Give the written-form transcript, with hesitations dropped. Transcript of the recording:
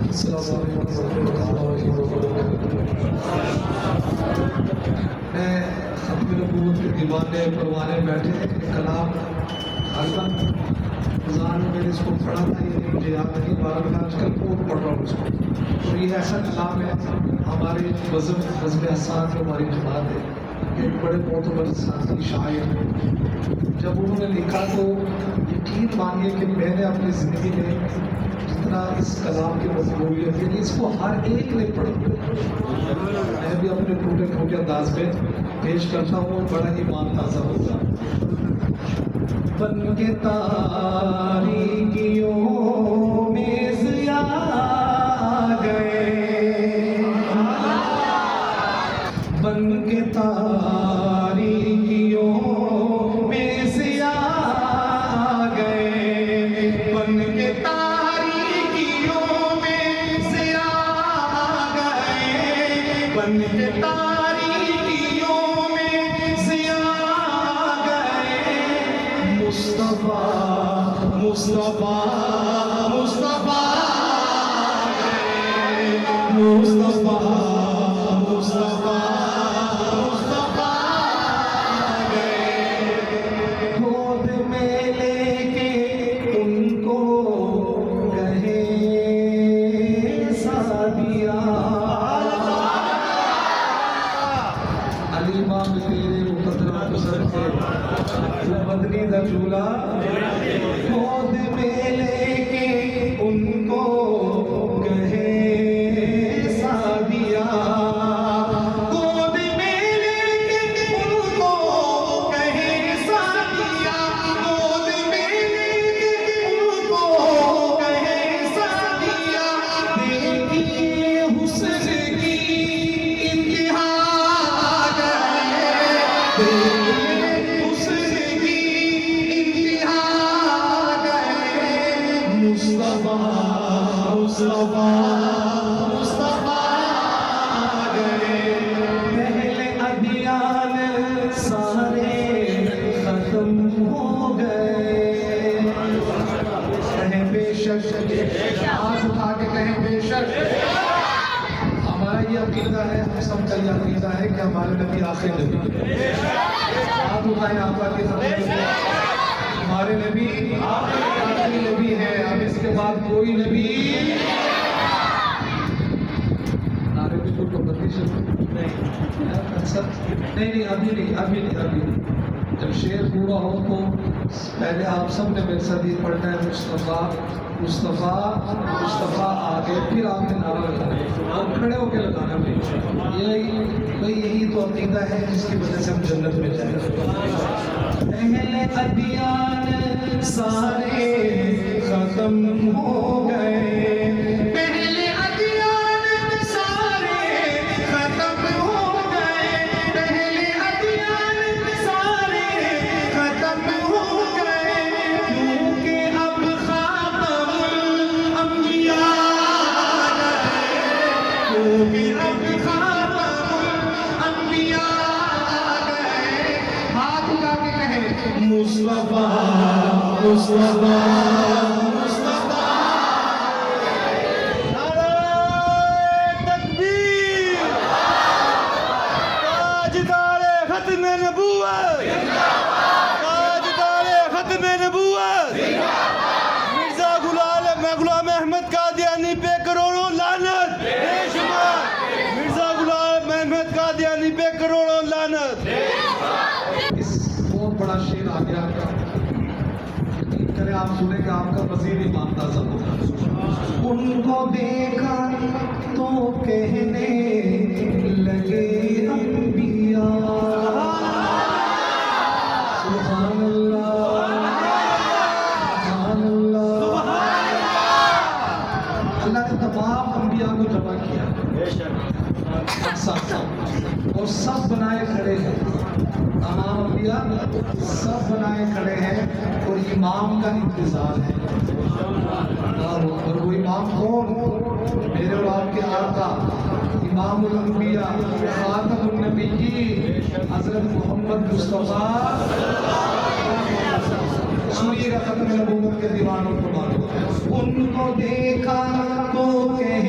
السلام علیکم ورحمۃ اللہ وبرکاتہ۔ میں ختم نبوت کے دیوانے پروانے بیٹھے کلام حضرت رمضان میں نے اس کو پڑھا تھا، یہ مجھے یاد نہیں، بارہ میں آج کل بہت پڑھ رہا ہوں اس کو، اور یہ ایسا کلام ہے ہمارے بزم حزب احسان جو ہماری جماعت ہے، ایک بڑے معتبر ساتھی شاعر ہیں، جب انہوں نے لکھا تو یقین مانیے کہ میں نے اپنی زندگی میں جتنا اس کلام کی مقبولیت ہے اس کو ہر ایک نے پڑھا، میں بھی اپنے ٹوٹے ٹوٹے انداز میں پیش کرتا ہوں، بڑا ایمان تازہ ہوگا۔ بن کے تاریکیوں میں ضیا گئے، بن کے تاریکیوں میں ضیا گئے، بن کے تاریکیوں میں ضیا گئے، بن کے تاریکیوں میں ضیا گئے، مصطفیٰ مصطفیٰ مصطفیٰ گئے، مصطفیٰ مصطفیٰ مصطفیٰ گئے، گود میں لے کے ان کو کہے سعدیہ، علی امام تیرے مقدرہ گزر کے مدنی دا چولا، گود میں لے کے ان کو کہے سعدیہ، گود میں لے کے ان کو کہے سعدیہ، گود میں لے کے ان کو کہے سعدیہ، دیکھیے حسن کی انتہا گئے، دیکھیے حسن کی انتہا گئے، مصطفیٰ مصطفیٰ مصطفیٰ گئے، پہلے ادیان سارے ختم ہو گئے، کہیں بے شک، آج اٹھا کے کہیں بے شک، ہمارا یہ عقیدہ ہے، ہم سب کا یہ عقیدہ ہے کہ ہمارے نبی آخر نبی ہے، ہاتھ اٹھائیں آقا کی خدمت میں، ہمارے نبی آخری نبی ہے، اب اس کے بعد کوئی نبی نعرے بھی کوئی پابندی سے نہیں، ابھی نہیں، جب شعر پورا ہو تو پہلے آپ سب نے میرے ساتھ یہ پڑھنا ہے، مصطفیٰ مصطفیٰ مصطفیٰ، آگے پھر آپ نے نعرہ لگانا ہے اور کھڑے ہو کے لگانا ہے، یہی تو عقیدہ ہے جس کی وجہ سے ہم جنت میں جائیں۔ پہلے ادیان سارے ختم ہو گئے، پہلے ادیان سارے ختم ہو گئے، پہلے ادیان سارے ختم ہو گئے، کیونکہ اب خاتم الانبیاء گئے، کیونکہ اب خاتم الانبیاء گئے، ہاتھ اٹھا کے کہیں مصطفیٰ مصطفیٰ مصطفیٰ، نعرہ تکبیر، تاجدار ختم نبوت، تاجدار ختم نبوت، مرزا غلام احمد قادیانی پہ کروڑوں لعنت بے شمار، مرزا غلام احمد قادیانی پہ کروڑوں لعنت۔ اس بہت بڑا شعر آ گیا، یقین کریں آپ سنیں کہ آپ کا مزید ایمان تازہ ہوگا۔ ان کو دیکھا تو کہنے لگے انبیاء، سبحان اللہ سبحان اللہ، اللہ نے تمام انبیاء کو جمع کیا ساتھ ساتھ، اور سب بنائے کھڑے ہیں، تمام انبیاء سب بنائے کھڑے ہیں، اور امام کا انتظار ہے، اور وہ امام کون؟ میرے اور آپ کے آقا امام الانبیاء خاتم النبیین حضرت محمد مصطفیٰ، سنیے گا ختم نبوت کے دیوانوں کو معلوم ہے، ان کو دیکھا تو کہے